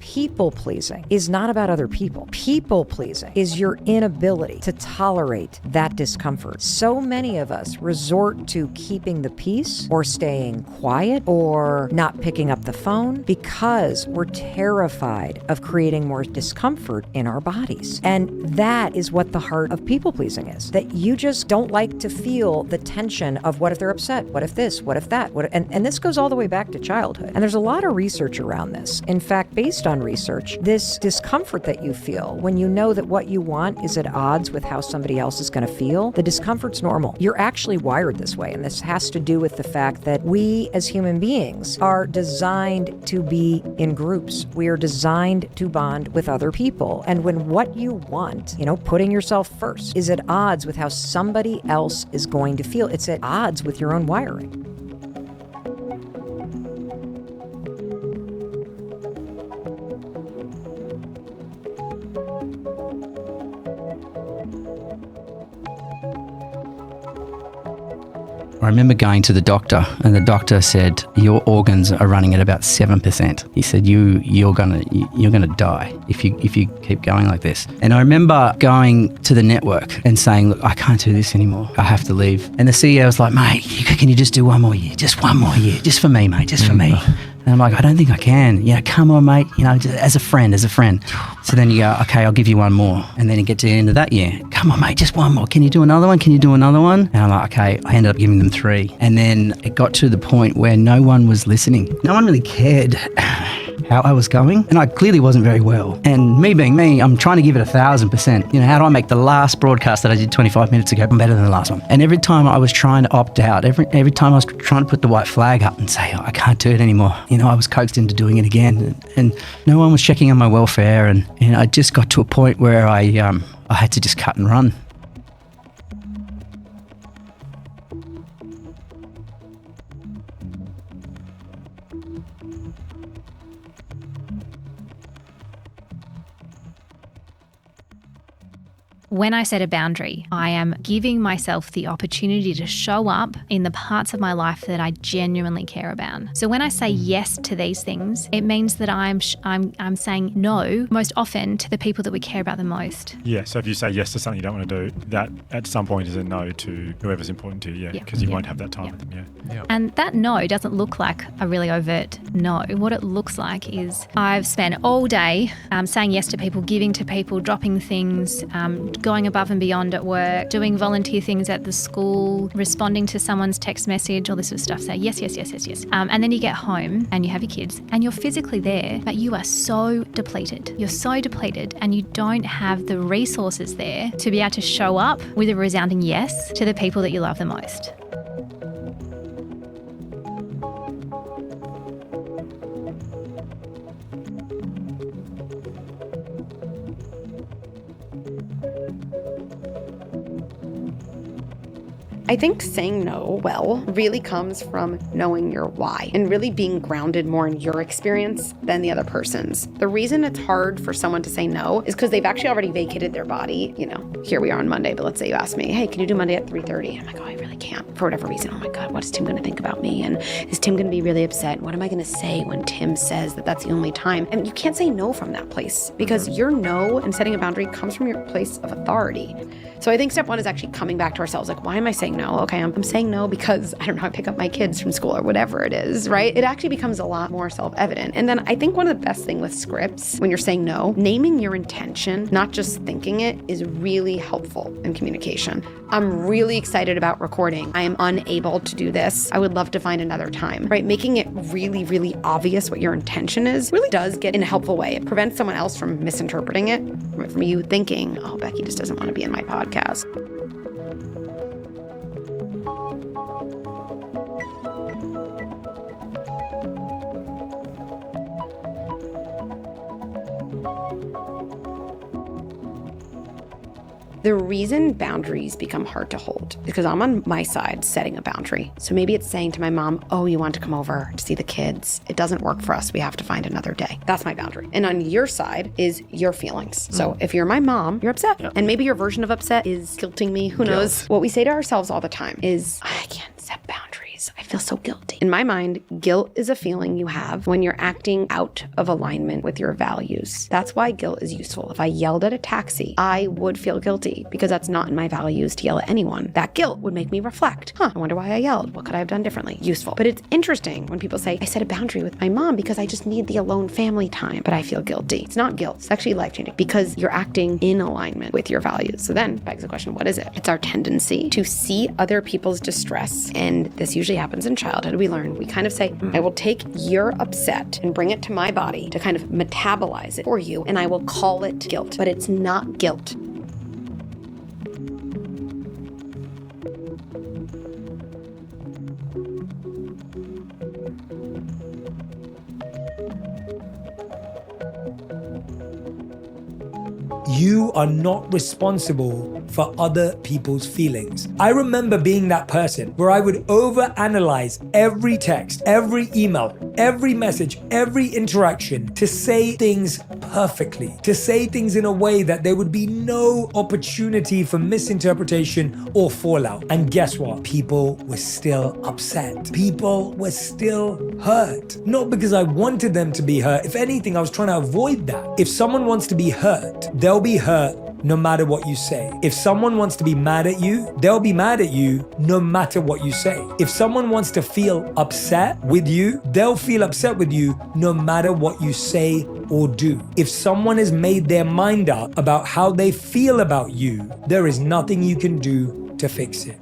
People pleasing is not about other people. People pleasing is your inability to tolerate that discomfort. So many of us resort to keeping the peace or staying quiet or not picking up the phone because we're terrified of creating more discomfort in our bodies. And that is what the heart of people pleasing is, that you just don't like to feel the tension of what if they're upset? What if this? What if that? And this goes all the way back to childhood. And there's a lot of research around this. In fact, based on research, this discomfort that you feel when you know that what you want is at odds with how somebody else is going to feel, the discomfort's normal. You're actually wired this way. And this has to do with the fact that we as human beings are designed to be in groups. We are designed to bond with other people. And when what you want, putting yourself first, is at odds with how somebody else is going to feel, it's at odds with your own wiring. I remember going to the doctor, and the doctor said, your organs are running at about 7%. He said, you're gonna die if you keep going like this. And I remember going to the network and saying, look, I can't do this anymore. I have to leave. And the CEO was like, mate, can you just do one more year? Just one more year, just for me, mate, just for me. And I'm like, I don't think I can. Come on, mate. Just as a friend. So then you go, okay, I'll give you one more. And then you get to the end of that year. Come on, mate, just one more. Can you do another one? And I'm like, okay. I ended up giving them 3. And then it got to the point where no one was listening. No one really cared how I was going. And I clearly wasn't very well. And me being me, I'm trying to give it 1,000%. How do I make the last broadcast that I did 25 minutes ago better than the last one? And every time I was trying to opt out, every time I was trying to put the white flag up and say, I can't do it anymore. I was coaxed into doing it again, and no one was checking on my welfare, and I just got to a point where I had to just cut and run. When I set a boundary, I am giving myself the opportunity to show up in the parts of my life that I genuinely care about. So when I say yes to these things, it means that I'm saying no most often to the people that we care about the most. Yeah, so if you say yes to something you don't want to do, that at some point is a no to whoever's important to you, because you won't have that time with them, And that no doesn't look like a really overt no. What it looks like is I've spent all day saying yes to people, giving to people, dropping things, going above and beyond at work, doing volunteer things at the school, responding to someone's text message, all this sort of stuff. Say yes. And then you get home and you have your kids and you're physically there, but you are so depleted. You're so depleted and you don't have the resources there to be able to show up with a resounding yes to the people that you love the most. I think saying no well really comes from knowing your why and really being grounded more in your experience than the other person's. The reason it's hard for someone to say no is because they've actually already vacated their body. Here we are on Monday, but let's say you ask me, hey, can you do Monday at 3:30? I'm like, oh, I really can't for whatever reason. Oh my God, what is Tim going to think about me? And is Tim going to be really upset? What am I going to say when Tim says that that's the only time? And you can't say no from that place because your no and setting a boundary comes from your place of authority. So I think step one is actually coming back to ourselves. Like, why am I saying no? Okay, I'm saying no because, I don't know, I pick up my kids from school or whatever it is, right? It actually becomes a lot more self-evident. And then I think one of the best things with scripts, when you're saying no, naming your intention, not just thinking it, is really helpful in communication. I'm really excited about recording. I am unable to do this. I would love to find another time, right? Making it really, really obvious what your intention is really does get in a helpful way. It prevents someone else from misinterpreting it, from you thinking, oh, Becky just doesn't want to be in my podcast. The reason boundaries become hard to hold is because I'm on my side setting a boundary. So maybe it's saying to my mom, oh, you want to come over to see the kids? It doesn't work for us. We have to find another day. That's my boundary. And on your side is your feelings. So if you're my mom, you're upset. Yep. And maybe your version of upset is guilting me. Who knows? What we say to ourselves all the time is, I can't set boundaries guys, I feel so guilty. In my mind, guilt is a feeling you have when you're acting out of alignment with your values. That's why guilt is useful. If I yelled at a taxi, I would feel guilty because that's not in my values to yell at anyone. That guilt would make me reflect. I wonder why I yelled. What could I have done differently? Useful. But it's interesting when people say, I set a boundary with my mom because I just need the alone family time, but I feel guilty. It's not guilt. It's actually life-changing because you're acting in alignment with your values. So then begs the question, what is it? It's our tendency to see other people's distress. And this usually happens in childhood. We learn, we kind of say, I will take your upset and bring it to my body to kind of metabolize it for you. And I will call it guilt, but it's not guilt. You are not responsible for other people's feelings. I remember being that person where I would overanalyze every text, every email, every message, every interaction to say things perfectly, to say things in a way that there would be no opportunity for misinterpretation or fallout. And guess what? People were still upset. People were still hurt. Not because I wanted them to be hurt. If anything, I was trying to avoid that. If someone wants to be hurt, they'll be hurt no matter what you say. If someone wants to be mad at you, they'll be mad at you no matter what you say. If someone wants to feel upset with you, they'll feel upset with you no matter what you say or do. If someone has made their mind up about how they feel about you, there is nothing you can do to fix it.